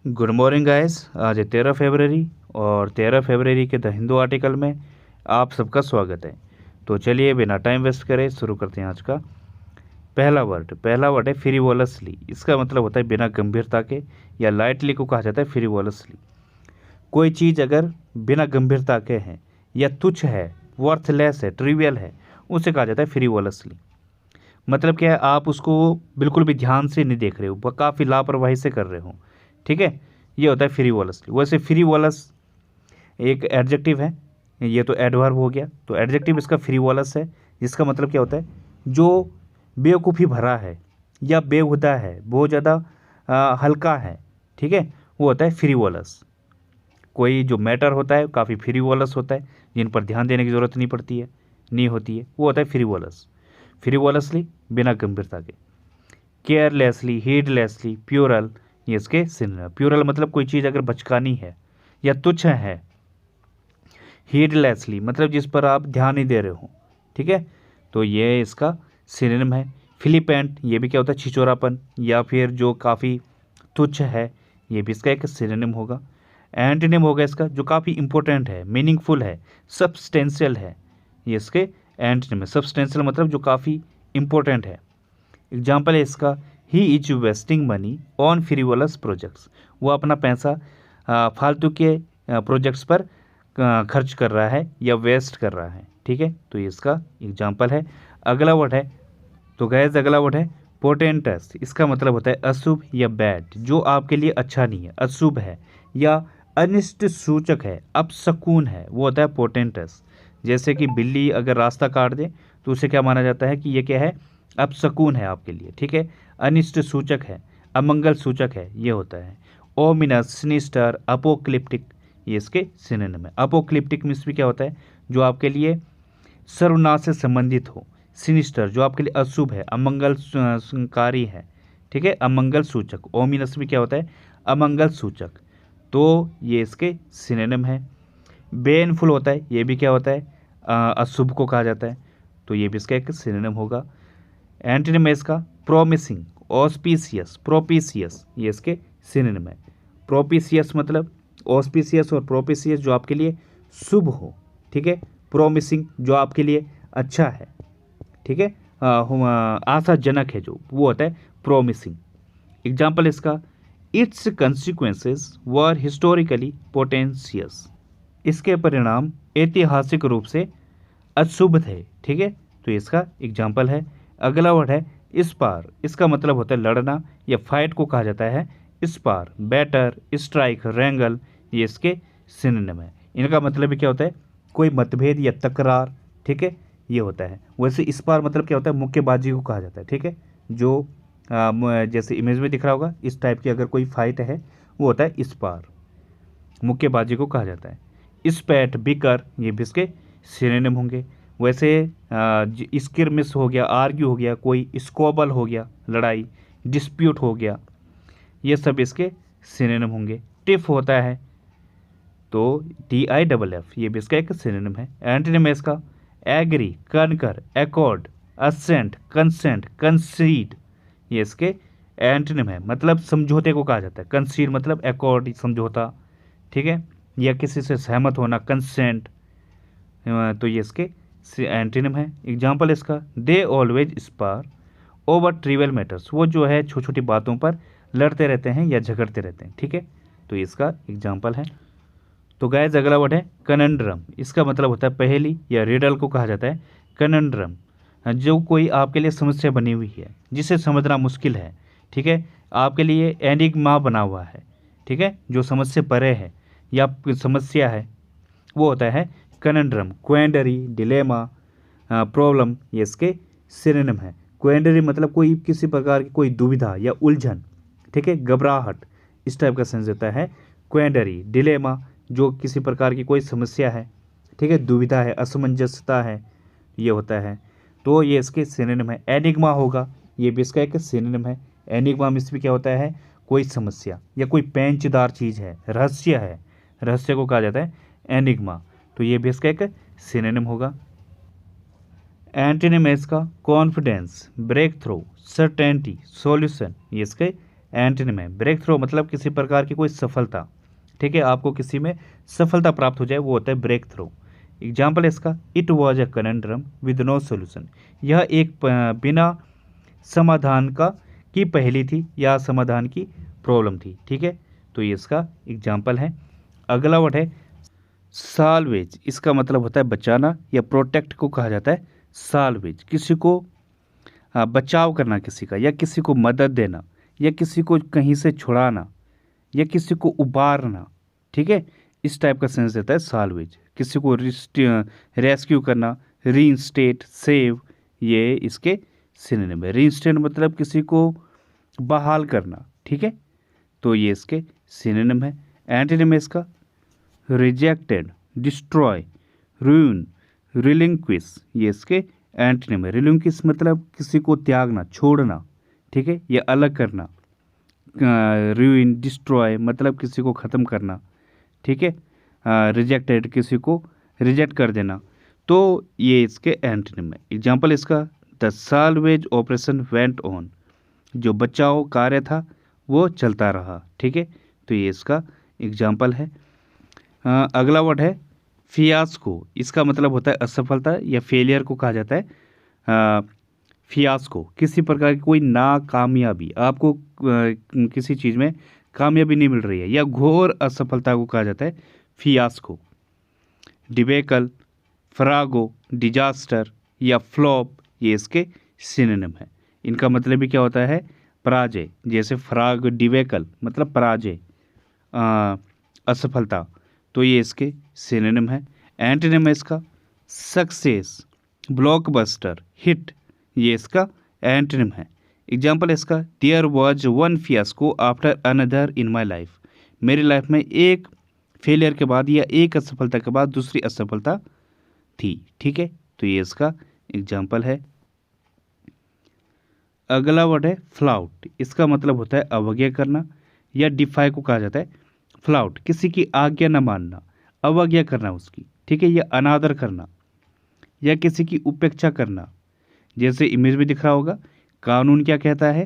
Good morning guys. आज है 13 फरवरी और 13 फरवरी के द हिंदू आर्टिकल में आप सबका स्वागत है। तो चलिए बिना टाइम वेस्ट करे शुरू करते हैं आज का पहला वर्ड है फ्रीवोलसली। इसका मतलब होता है बिना गंभीरता के, या लाइटली को कहा जाता है फ्रीवोलसली। कोई चीज़ अगर बिना गंभीरता के है या तुच्छ है, वर्थलेस है, ट्रिवियल है, उसे कहा जाता है फ्रीवोलसली। मतलब क्या है, आप उसको बिल्कुल भी ध्यान से नहीं देख रहे हो, काफ़ी लापरवाही से कर रहे हो। ठीक है, ये होता है फ्रीवोलसली। वैसे फ्रीवोलस एक एडजेक्टिव है, ये तो एडवर्ब हो गया। तो एडजेक्टिव इसका फ्रीवोलस है, जिसका मतलब क्या होता है, जो बेवकूफ़ी भरा है या बेहुदा है, बहुत ज़्यादा हल्का है। ठीक है, वो होता है फ्रीवोलस। कोई जो मैटर होता है काफ़ी फ्रीवोलस होता है, जिन पर ध्यान देने की ज़रूरत नहीं होती है, वो होता है फ्रीवोलस। फ्रीवोलसली बिना गंभीरता के। केयरलेसली, हीडलेसली, प्यूरल, ये इसके सिनोनिम। प्यूरल मतलब कोई चीज़ अगर बचकानी है या तुच्छ है। हीडलेसली मतलब जिस पर आप ध्यान नहीं दे रहे हो। ठीक है, तो ये इसका सिनोनिम है। फिलिपेंट, ये भी क्या होता है, छिचोरापन या फिर जो काफ़ी तुच्छ है, ये भी इसका एक सिनोनिम होगा। एंटोनिम होगा इसका जो काफ़ी इंपॉर्टेंट है, मीनिंगफुल है, सब्सटेंशियल है, ये इसके एंटोनिम है। सब्सटेंशियल मतलब जो काफ़ी इंपॉर्टेंट है। एग्जाम्पल है इसका, he is wasting money on frivolous projects. वो अपना पैसा फालतू के प्रोजेक्ट्स पर खर्च कर रहा है या वेस्ट कर रहा है। ठीक है, तो ये इसका एग्जाम्पल है। अगला वर्ड है, तो गैस अगला वर्ड है पोटेंटस। इसका मतलब होता है अशुभ या बैड, जो आपके लिए अच्छा नहीं है, अशुभ है या अनिष्ट सूचक है, अपशकुन है, वो होता है पोटेंटस। जैसे कि बिल्ली अगर रास्ता काट दे तो उसे क्या माना जाता है कि ये क्या है, अपशकुन है आपके लिए। ठीक है, अनिष्ट सूचक है, अमंगल सूचक है, ये होता है। ओमिनस, सिनिस्टर, अपोक्लिप्टिक, ये इसके सिनोनिम है। अपोक्लिप्टिक मीन्स भी क्या होता है, जो आपके लिए सर्वनाश से संबंधित हो। सिनिस्टर जो आपके लिए अशुभ है, अमंगलकारी है। ठीक है, अमंगल सूचक। ओमिनस भी क्या होता है, अमंगल सूचक। तो ये इसके सिनोनिम है। बेनफुल होता है, ये भी क्या होता है, अशुभ को कहा जाता है, तो ये भी इसका एक सिनोनिम होगा। एंटोनिम है इसका प्रोमिसिंग, ऑस्पिशियस, प्रोपिशियस, ये इसके सिनोनिम है। प्रोपिशियस मतलब ऑस्पिशियस और प्रोपिशियस जो आपके लिए शुभ हो। ठीक है, प्रोमिसिंग जो आपके लिए अच्छा है। ठीक है, आशाजनक है जो, वो होता है प्रोमिसिंग। एग्जाम्पल इसका, इट्स कंसिक्वेंसेस वर हिस्टोरिकली पोटेंशियस। इसके परिणाम ऐतिहासिक रूप से अशुभ थे। ठीक है, तो इसका एग्जाम्पल है। अगला वर्ड है इस पार। इसका मतलब होता है लड़ना या फाइट को कहा जाता है इस पार। बैटर, स्ट्राइक, रैंगल, ये इसके सिनोनिम है। इनका मतलब भी क्या होता है, कोई मतभेद या तकरार। ठीक है, ये होता है। वैसे इस पार मतलब क्या होता है, मुक्केबाजी को कहा जाता है। ठीक है, जो जैसे इमेज में दिख रहा होगा, इस टाइप की अगर कोई फाइट है वो होता है इस पार, मुक्केबाजी को कहा जाता है। स्पैट, बिकर, ये भी इसके सिनोनिम होंगे। वैसे स्किर्मिस हो गया, आर्ग्यू हो गया, कोई स्क्वबल हो गया, लड़ाई, डिस्प्यूट हो गया, ये सब इसके सिनोनिम होंगे। टिफ होता है तो TIFF, ये भी इसका एक सिनोनिम है। एंटोनिम है इसका agree, concur, accord, assent, consent, concede, ये इसके एंटोनिम है। मतलब समझौते को कहा जाता है। कंसीड मतलब एकॉर्ड, समझौता। ठीक है, या किसी से सहमत होना, कंसेंट, तो ये इसके एंटोनिम है। एग्जाम्पल इसका, they always spar over trivial matters. वो जो है छोटी छोटी बातों पर लड़ते रहते हैं या झगड़ते रहते हैं। ठीक है, तो इसका एग्जाम्पल है। तो गाइस अगला वर्ड है कनंड्रम। इसका मतलब होता है पहेली या रिडल को कहा जाता है कनंड्रम। जो कोई आपके लिए समस्या बनी हुई है, जिसे समझना मुश्किल है। ठीक है, आपके लिए एनिग्मा बना हुआ है। ठीक है, जो समस्या परे है या समस्या है, वो होता है कनंड्रम। क्वेंडरी, डिलेमा, प्रॉब्लम, ये इसके सिनोनिम है। क्वेंडरी मतलब कोई किसी प्रकार की कोई दुविधा या उलझन। ठीक है, घबराहट, इस टाइप का सेंस देता है क्वेंडरी। डिलेमा जो किसी प्रकार की कोई समस्या है। ठीक है, दुविधा है, असमंजसता है, ये होता है। तो ये इसके सिनोनिम है। एनिग्मा होगा, ये भी इसका एक सिनोनिम है। एनिग्मा मीन्स भी क्या होता है, कोई समस्या या कोई पेंचदार चीज़ है, रहस्य है, रहस्य को कहा जाता है एनिग्मा। तो ये भी इसका एक सिनोनिम होगा। एंटोनिम है इसका confidence, breakthrough, certainty, solution, ये इसके एंटोनिम है ब्रेक थ्रू, मतलब किसी प्रकार की कोई सफलता, ठीक है, आपको किसी में सफलता प्राप्त हो जाए वो होता है ब्रेक थ्रू। एग्जाम्पल इसका, it was a conundrum with no solution, यह एक बिना समाधान का की पहेली थी या समाधान की प्रॉब्लम थी, ठीक है, तो ये इसका एग्जाम्पल है। अगला वर्ड है साल्वेज, इसका मतलब होता है बचाना या प्रोटेक्ट को कहा जाता है साल्वेज, किसी को बचाव करना किसी का, या किसी को मदद देना, या किसी को कहीं से छुड़ाना, या किसी को उबारना, ठीक है, इस टाइप का सेंस देता है साल्वेज। किसी को रेस्क्यू करना, रीइंस्टेट, सेव, ये इसके सिनोनिम है। रीइंस्टेट मतलब किसी को बहाल करना, ठीक है, तो ये इसके सिनोनिम है। एंटोनिम है इसका रिजेक्टेड, डिस्ट्रॉय, रूइन, रिलिंक्विश, ये इसके एंटोनिम है। रिलिंक्विश मतलब किसी को त्यागना, छोड़ना, ठीक है, या अलग करना। रूइन, डिस्ट्रॉय मतलब किसी को ख़त्म करना, ठीक है, रिजेक्टेड किसी को रिजेक्ट कर देना, तो ये इसके एंटोनिम है। एग्जाम्पल इसका, the salvage operation went on, जो बचाव कार्य था वो चलता रहा, ठीक है, तो ये इसका एग्जाम्पल है। अगला वर्ड है फियास्को, इसका मतलब होता है असफलता या फेलियर को कहा जाता है फियास्को, किसी प्रकार की कोई नाकामयाबी, आपको किसी चीज़ में कामयाबी नहीं मिल रही है, या घोर असफलता को कहा जाता है फियास्को। डिबेकल, फ्रागो, डिजास्टर या फ्लॉप, ये इसके सिनोनिम है। इनका मतलब भी क्या होता है, पराजय, जैसे फ्राग, डिबेकल मतलब पराजय, असफलता, तो ये इसके सिनोनिम है। एंटोनिम है इसका सक्सेस, ब्लॉकबस्टर, हिट, ये इसका एंटोनिम है। एग्जाम्पल इसका, there was one fiasco after another in my life, मेरी लाइफ में एक फेलियर के बाद या एक असफलता के बाद दूसरी असफलता थी, ठीक है, तो ये इसका एग्जाम्पल है। अगला वर्ड है फ्लाउट, इसका मतलब होता है अवज्ञा करना या डिफाई को कहा जाता है फ्लाउट, किसी की आज्ञा न मानना, अवज्ञा करना उसकी, ठीक है, या अनादर करना, या किसी की उपेक्षा करना। जैसे इमेज में दिख रहा होगा, कानून क्या कहता है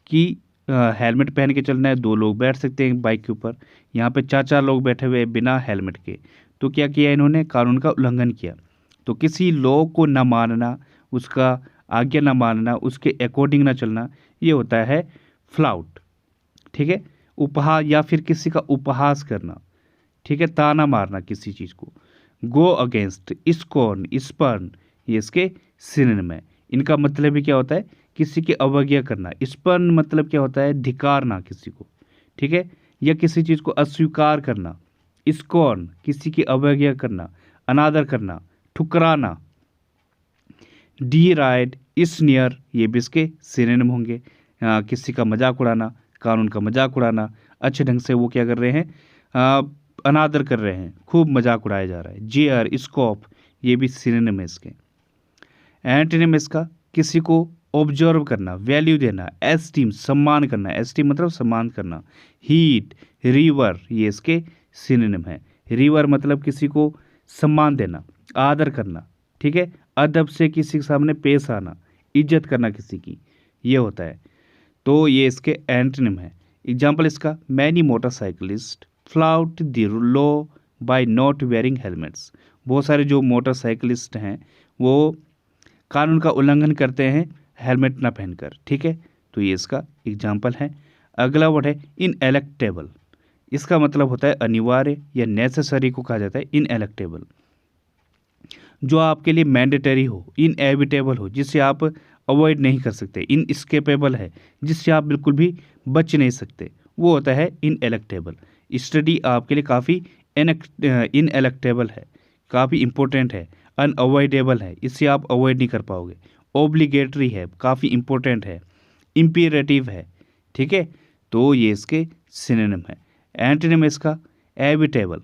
कि हेलमेट पहन के चलना है, 2 लोग बैठ सकते हैं बाइक के ऊपर, यहाँ पे 4 लोग बैठे हुए हैं बिना हेलमेट के, तो क्या किया इन्होंने, कानून का उल्लंघन किया। तो किसी लॉ को न मानना, उसका आज्ञा न मानना, उसके अकॉर्डिंग न चलना, ये होता है फ्लाउट, ठीक है। उपहास या फिर किसी का उपहास करना, ठीक है, ताना मारना किसी चीज़ को। गो अगेंस्ट, स्कॉर्न, स्पर्न, ये इसके सिनोनिम है। इनका मतलब भी क्या होता है, किसी की अवज्ञा करना। स्पर्न मतलब क्या होता है, धिकारना किसी को, ठीक है, या किसी चीज़ को अस्वीकार करना। स्कॉर्न किसी की अवज्ञा करना, अनादर करना, ठुकराना। डीराइड, स्नियर, ये भी इसके सिनोनिम होंगे। किसी का मजाक उड़ाना, कानून का मजाक उड़ाना, अच्छे ढंग से वो क्या कर रहे हैं, अनादर कर रहे हैं, खूब मजाक उड़ाया जा रहा है। जेयर, स्कॉप, ये भी सिनोनिम है इसके। एंटोनिम इसका किसी को ऑब्जर्व करना, वैल्यू देना, एस्टीम सम्मान करना, एस्टीम मतलब सम्मान करना। हीट, रिवर, ये इसके सिनोनिम है। रिवर मतलब किसी को सम्मान देना, आदर करना, ठीक है, अदब से किसी के सामने पेश आना, इज्जत करना किसी की, ये होता है, तो ये इसके एंटोनिम है। एग्जाम्पल इसका, many motorcyclist flout the law by not wearing helmets, बहुत सारे जो मोटरसाइकिलिस्ट हैं वो कानून का उल्लंघन करते हैं हेलमेट ना पहनकर, ठीक है, तो ये इसका एग्जाम्पल है। अगला वर्ड है इनएलेक्टेबल, इसका मतलब होता है अनिवार्य या नेसेसरी को कहा जाता है इनएलेक्टेबल, जो आपके लिए मैंडेटरी हो, इनएविटेबल हो, जिससे आप अवॉइड नहीं कर सकते, इनस्केपेबल है, जिससे आप बिल्कुल भी बच नहीं सकते, वो होता है इनएलेक्टेबल। स्टडी आपके लिए काफ़ी इनएलेक्टेबल है, काफ़ी इंपॉर्टेंट है, अनअवॉइडेबल है, इससे आप अवॉइड नहीं कर पाओगे। ऑब्लिगेटरी है, काफ़ी इंपॉर्टेंट है, इम्पीरेटिव है, ठीक है, तो ये इसके सिनोनिम है। एंटोनिम इसका एविटेबल,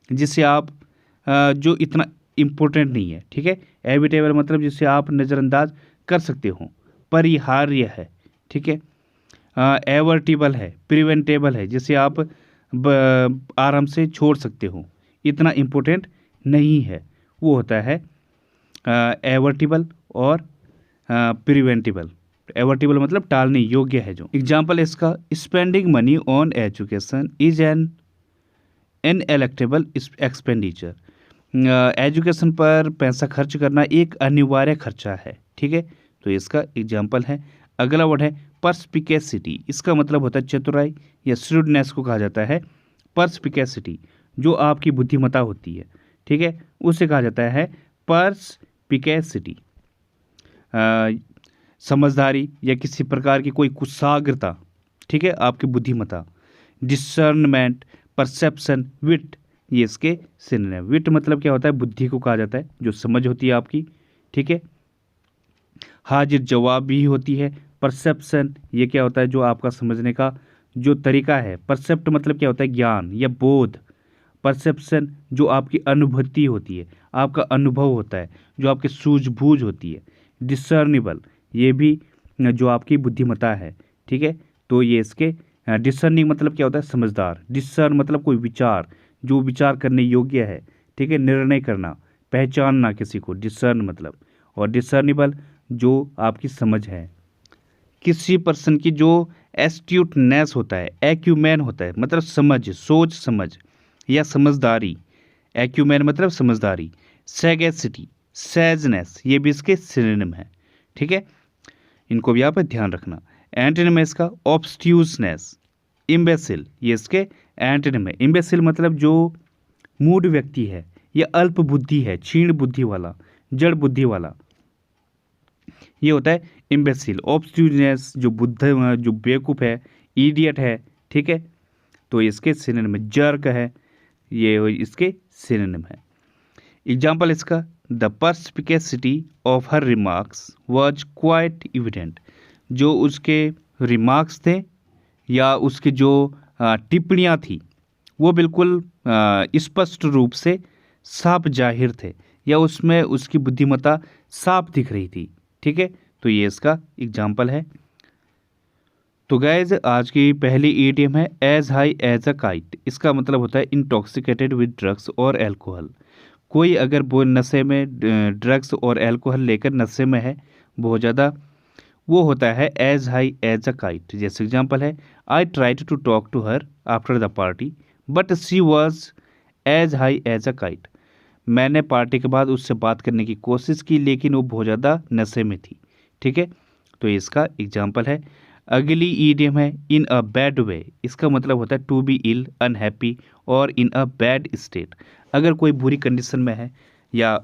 जिससे आप जो इतना इम्पोर्टेंट नहीं है, ठीक है, एविटेबल मतलब जिससे आप नज़रअंदाज कर सकते हो, परिहार्य है, ठीक है, एवर्टिबल है, प्रिवेंटेबल है, जिसे आप आराम से छोड़ सकते हो, इतना इम्पोर्टेंट नहीं है, वो होता है एवर्टिबल और प्रिवेंटेबल। एवर्टेबल मतलब टालने योग्य है जो। एग्जाम्पल है इसका, spending money on education is an ineluctable expenditure. Education पर पैसा खर्च करना एक अनिवार्य खर्चा है, ठीक है। तो इसका एग्जाम्पल है। अगला वर्ड है पर्सपिकेसिटी। इसका मतलब होता है चतुराई या श्रूडनेस को कहा जाता है पर्सपिकेसिटी, जो आपकी बुद्धिमत्ता होती है, ठीक है, उसे कहा जाता है पर्सपिकेसिटी। समझदारी या किसी प्रकार की कोई कुशाग्रता, ठीक है, आपकी बुद्धिमत्ता। डिसर्नमेंट, परसेप्शन, विट, ये इसके सिनोनिम। विट मतलब क्या होता है, बुद्धि को कहा जाता है, जो समझ होती है आपकी, ठीक है। हाजिर जवाब भी होती है। परसेप्शन ये क्या होता है, जो आपका समझने का जो तरीका है। परसेप्ट मतलब क्या होता है, ज्ञान या बोध। परसेप्शन जो आपकी अनुभूति होती है, आपका अनुभव होता है, जो आपकी सूझबूझ होती है। डिसर्निबल ये भी जो आपकी बुद्धिमत्ता है, ठीक है। तो ये इसके डिसर्निंग मतलब क्या होता है, समझदार। डिसर्न मतलब कोई विचार, जो विचार करने योग्य है, ठीक है, निर्णय करना, पहचानना किसी को, डिसर्न मतलब। और डिसर्निबल जो आपकी समझ है, किसी पर्सन की जो एस्ट्यूटनेस होता है, एक्यूमेन होता है मतलब समझ, सोच समझ या समझदारी। एक्यूमेन मतलब समझदारी। सैगेसिटी, सैजनेस ये भी इसके सिनोनिम है, ठीक है, इनको भी यहाँ पर ध्यान रखना। एंटोनिम है इसका ऑब्स्ट्यूसनेस, इम्बेसिल, ये इसके एंटोनिम है। इम्बेसिल मतलब जो मूड व्यक्ति है या अल्प बुद्धि है, क्षीण बुद्धि वाला, जड़ बुद्धि वाला, ये होता है इम्बेसिल। ऑब्स्ट्यूसनेस जो जो बेवकूफ़ है, इडियट है, ठीक है, तो इसके सिनोनिम है। जर्क है, ये इसके सिनोनिम है। एग्जाम्पल इसका, the perspicacity of her remarks was quite evident. जो उसके रिमार्क्स थे या उसकी जो टिप्पणियाँ थी वो बिल्कुल स्पष्ट रूप से साफ जाहिर थे, या उसमें उसकी बुद्धिमत्ता साफ दिख रही थी, ठीक है। तो ये इसका एग्जाम्पल है। तो गाइज आज की पहली ईडियम है as high as a kite. इसका मतलब होता है इंटॉक्सिकेटेड विद ड्रग्स और एल्कोहल। कोई अगर वो नशे में ड्रग्स और एल्कोहल लेकर नशे में है बहुत ज़्यादा, वो होता है as high as a kite. जैसे एग्जाम्पल है, I tried to talk to her after the party but she was as high as a kite. मैंने पार्टी के बाद उससे बात करने की कोशिश की लेकिन वो बहुत ज़्यादा नशे में थी, ठीक है। तो इसका एग्जाम्पल है। अगली ईडियम है इन अ बैड वे। इसका मतलब होता है टू बी इल, अनहैप्पी और इन अ बैड स्टेट। अगर कोई बुरी कंडीशन में है या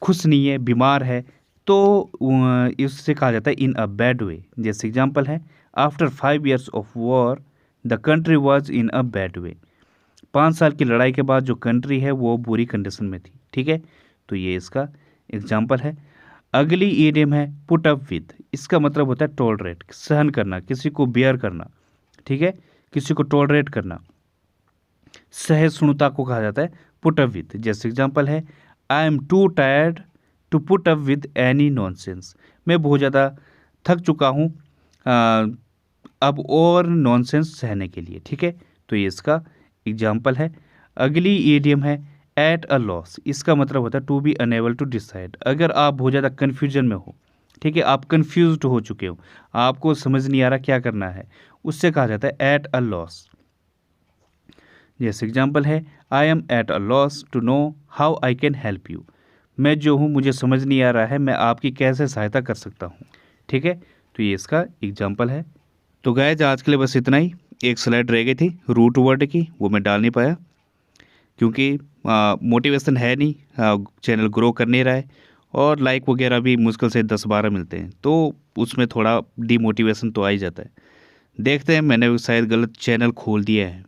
खुश नहीं है, बीमार है, तो इससे कहा जाता है इन अ बैड वे। जैसे एग्जाम्पल है, after 5 years of war the country was in a bad way. 5 साल की लड़ाई के बाद जो कंट्री है वो बुरी कंडीशन में थी, ठीक है। तो ये इसका एग्जाम्पल है। अगली ईडियम है पुट अप विद। इसका मतलब होता है टॉलरेट, सहन करना, किसी को बेयर करना, ठीक है, किसी को टॉलरेट करना, सहिष्णुता को कहा जाता है पुट अप विद। जैसे एग्जाम्पल है, I am too tired to put up with any nonsense. मैं बहुत ज़्यादा थक चुका हूँ अब और नॉनसेंस सहने के लिए, ठीक है। तो ये इसका एग्जाम्पल है। अगली ईडियम है एट अ लॉस। इसका मतलब होता है to be unable to decide. अगर आप बहुत ज़्यादा कन्फ्यूजन में हो, ठीक है, आप कन्फ्यूज्ड हो चुके हो, आपको समझ नहीं आ रहा क्या करना है, उससे कहा जाता है एट अ लॉस। जैसे एग्जाम्पल है, I am at a loss to know how I can help you. मैं जो हूँ मुझे समझ नहीं आ रहा है मैं आपकी कैसे सहायता कर सकता हूँ, ठीक है। तो ये इसका एग्जाम्पल है। तो गाइस आज के लिए बस इतना ही। एक स्लाइड रह गई थी रूट वर्ड की, वो मैं डाल नहीं पाया क्योंकि मोटिवेशन है नहीं, चैनल ग्रो कर नहीं रहा है, और लाइक वगैरह भी मुश्किल से 10-12 मिलते हैं, तो उसमें थोड़ा डीमोटिवेशन तो आ ही जाता है। देखते हैं, मैंने शायद गलत चैनल खोल दिया है।